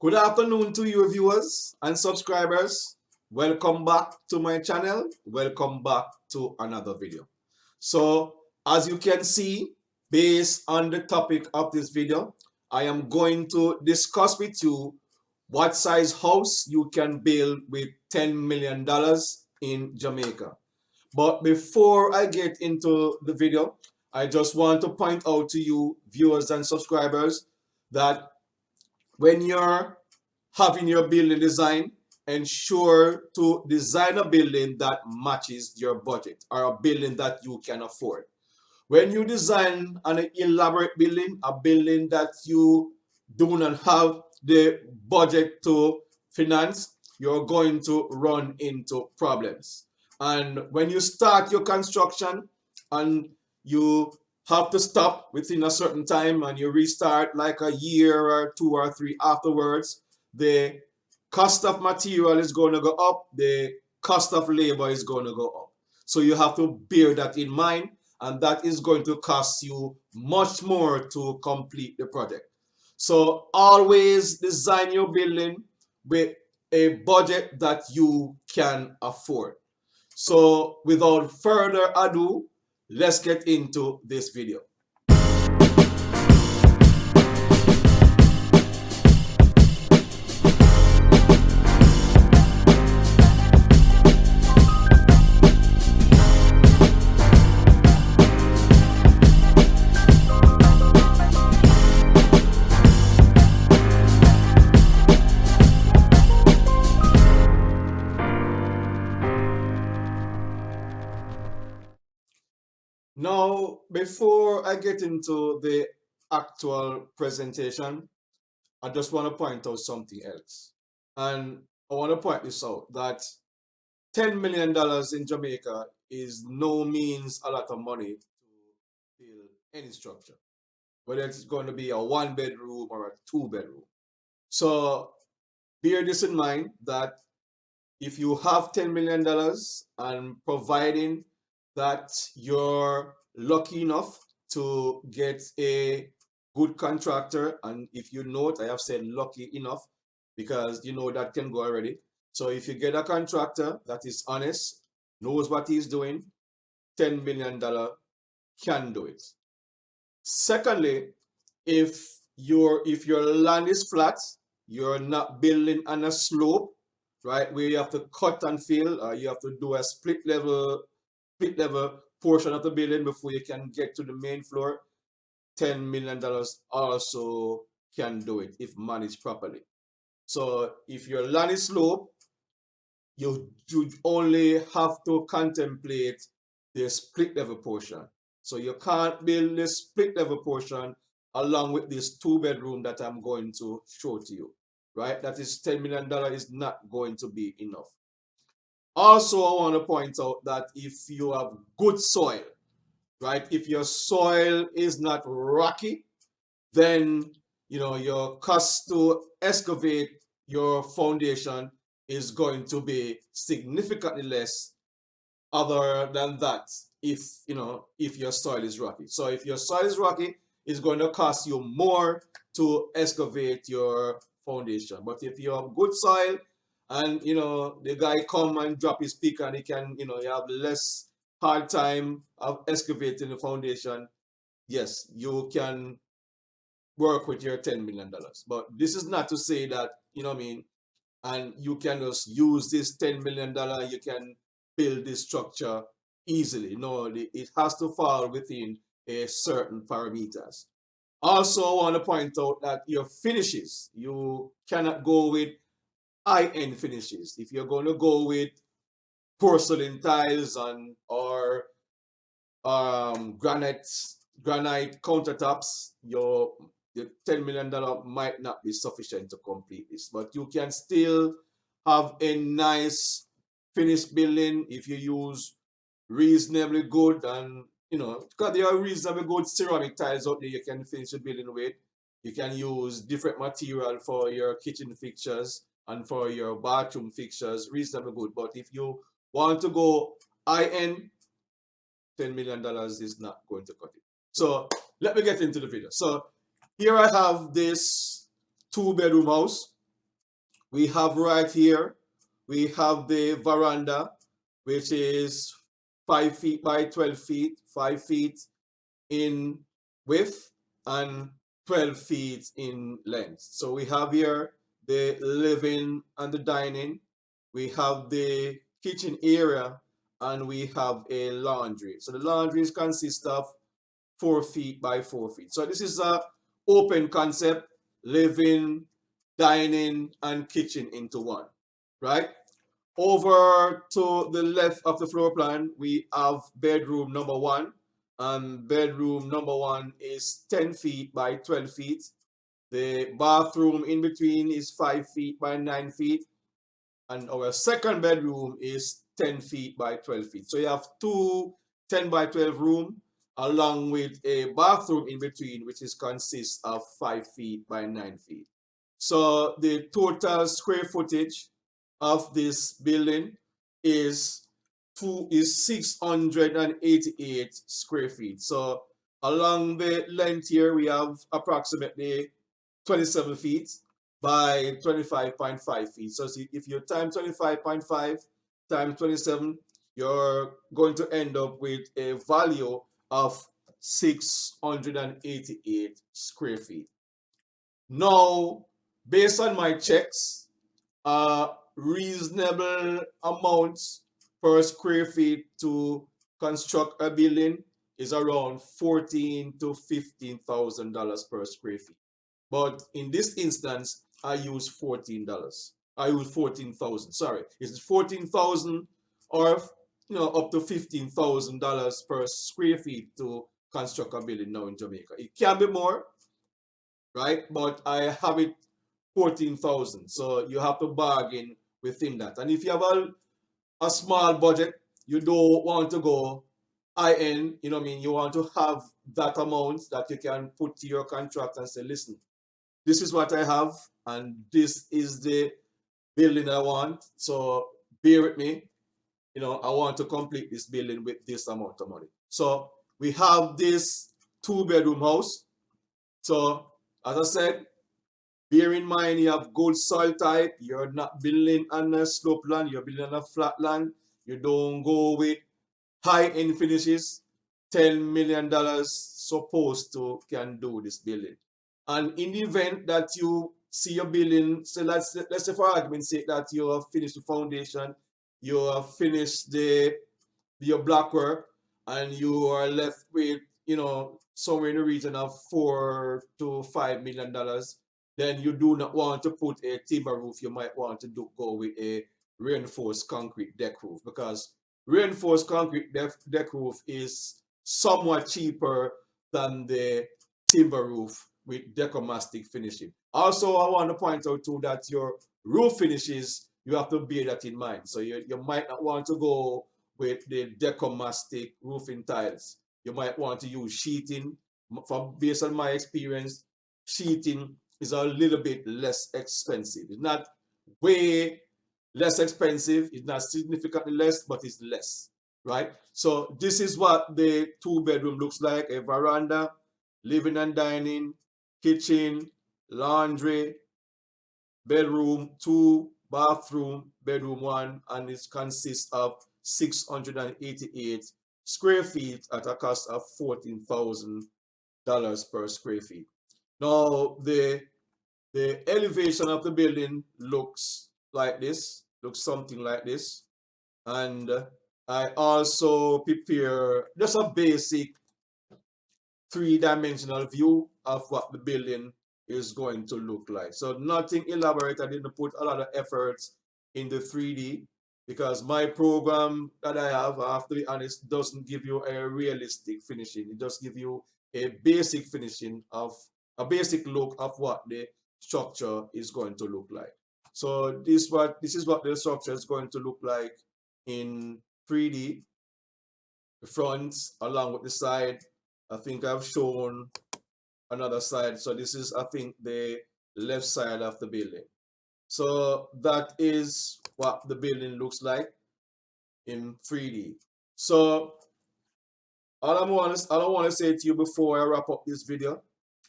Good afternoon to you viewers and subscribers. Welcome back to my channel. Welcome back to another video. So as you can see, based on the topic of this video, I am going to discuss with you what size house you can build with $10 million in Jamaica. But before I get into the video, I just want to point out to you viewers and subscribers that when you're having your building design, ensure to design a building that matches your budget or a building that you can afford. When you design an elaborate building, a building that you do not have the budget to finance, you're going to run into problems. And when you start your construction and you have to stop within a certain time and you restart like a year or 2 or 3 afterwards, the cost of material is going to go up, the cost of labor is going to go up. So you have to bear that in mind, and that is going to cost you much more to complete the project. So always design your building with a budget that you can afford. So without further ado, let's get into this video. Now, before I get into the actual presentation, I just want to point out something else. And I want to point this out that $10 million in Jamaica is no means a lot of money to build any structure, whether it's going to be a 1 bedroom or a 2 bedroom. So bear this in mind that if you have $10 million and providing that you're lucky enough to get a good contractor, and if you note, I have said lucky enough because you know that can go already. So if you get a contractor that is honest, knows what he's doing, $10 million can do it. Secondly, if your land is flat, you're not building on a slope, right, where you have to cut and fill, or you have to do a split level portion of the building before you can get to the main floor, $10 million also can do it if managed properly. So if your land is slope, you only have to contemplate the split level portion. So you can't build the split level portion along with this 2 bedroom that I'm going to show to you, right? That is $10 million is not going to be enough. Also, I want to point out that if you have good soil, right? If your soil is not rocky, then your cost to excavate your foundation is going to be significantly less other than that if your soil is rocky. So if your soil is rocky, it's going to cost you more to excavate your foundation. But if you have good soil and the guy come and drop his pick and he can, you have less hard time of excavating the foundation, yes, you can work with your $10 million. But this is not to say that, and you can just use this $10 million, you can build this structure easily. No, it has to fall within a certain parameters. Also, I want to point out that your finishes, you cannot go with high-end finishes. If you're going to go with porcelain tiles or granite countertops, the $10 million might not be sufficient to complete this, but you can still have a nice finished building if you use reasonably good, and because there are reasonably good ceramic tiles out there you can finish the building with. You can use different material for your kitchen fixtures and for your bathroom fixtures, reasonably good. But if you want to go high end, $10 million is not going to cut it. So let me get into the video. So here I have this 2 bedroom house. we have right here, we have the veranda, which is 5 feet by 12 feet, 5 feet in width and 12 feet in length. So we have here the living and the dining. We have the kitchen area and we have a laundry. So the laundry consists of 4 feet by 4 feet. So this is a open concept, living, dining, and kitchen into one, right? Over to the left of the floor plan, we have bedroom number one. And bedroom number one is 10 feet by 12 feet. The bathroom in between is 5 feet by 9 feet. And our second bedroom is 10 feet by 12 feet. So you have two 10 by 12 room along with a bathroom in between, which is consists of 5 feet by 9 feet. So the total square footage of this building is 688 square feet. So along the length here, we have approximately 27 feet by 25.5 feet. So if you time 25.5 times 27, you're going to end up with a value of 688 square feet. Now, based on my checks, reasonable amounts per square feet to construct a building is around $14,000 to $15,000 per square feet. But in this instance, I use $14. I use 14,000. Sorry, it's 14,000 or up to $15,000 per square feet to construct a building now in Jamaica. It can be more, right? But I have it 14,000. So you have to bargain within that. And if you have a small budget, you don't want to go high end, you know what I mean? You want to have that amount that you can put to your contract and say, listen, this is what I have, and this is the building I want. So bear with me. I want to complete this building with this amount of money. So we have this 2-bedroom house. So as I said, bear in mind you have good soil type. You're not building on a slope land. You're building on a flat land. You don't go with high-end finishes. $10 million supposed to can do this building. And in the event that you see your building, so let's say for argument's sake that you have finished the foundation, you have finished your block work, and you are left with somewhere in the region of $4 to $5 million, then you do not want to put a timber roof. You might want to go with a reinforced concrete deck roof, because reinforced concrete deck roof is somewhat cheaper than the timber roof with decomastic finishing. Also, I want to point out too that your roof finishes, you have to bear that in mind. So you might not want to go with the decomastic roofing tiles. You might want to use sheeting. Based on my experience, sheeting is a little bit less expensive. It's not way less expensive. It's not significantly less, but it's less, right? So this is what the 2-bedroom looks like: a veranda, living and dining, kitchen, laundry, bedroom 2, bathroom, bedroom 1, and it consists of 688 square feet at a cost of $14,000 per square feet. Now, the elevation of the building looks like this, looks something like this. And I also prepare just a basic 3-dimensional view of what the building is going to look like. So nothing elaborate. I didn't put a lot of efforts in the 3D because my program that I have to be honest, doesn't give you a realistic finishing. It just gives you a basic finishing of a basic look of what the structure is going to look like. So this is what the structure is going to look like in 3D. The front along with the side. I think I've shown another side. So this is, I think, the left side of the building. So that is what the building looks like in 3D. So all I want to say to you before I wrap up this video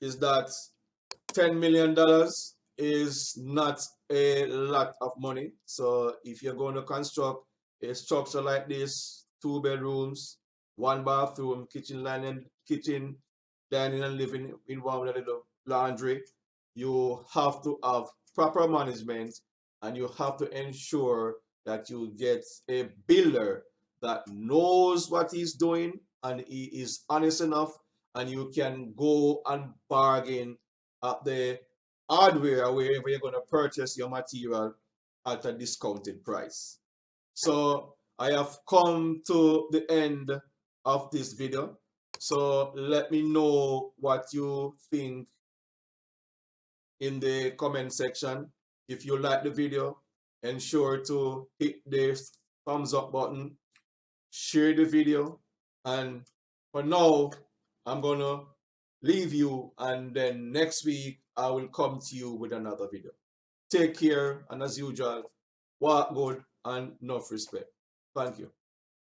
is that $10 million is not a lot of money. So if you're going to construct a structure like this, 2 bedrooms, 1 bathroom, kitchen, dining and living in one with a little laundry, you have to have proper management, and you have to ensure that you get a builder that knows what he's doing and he is honest enough, and you can go and bargain at the hardware or wherever you're going to purchase your material at a discounted price. So I have come to the end of this video. So let me know what you think in the comment section. If you like the video, ensure to hit the thumbs up button, share the video, and for now, I'm gonna leave you, and then next week I will come to you with another video. Take care, and as usual, work good and enough respect. Thank you.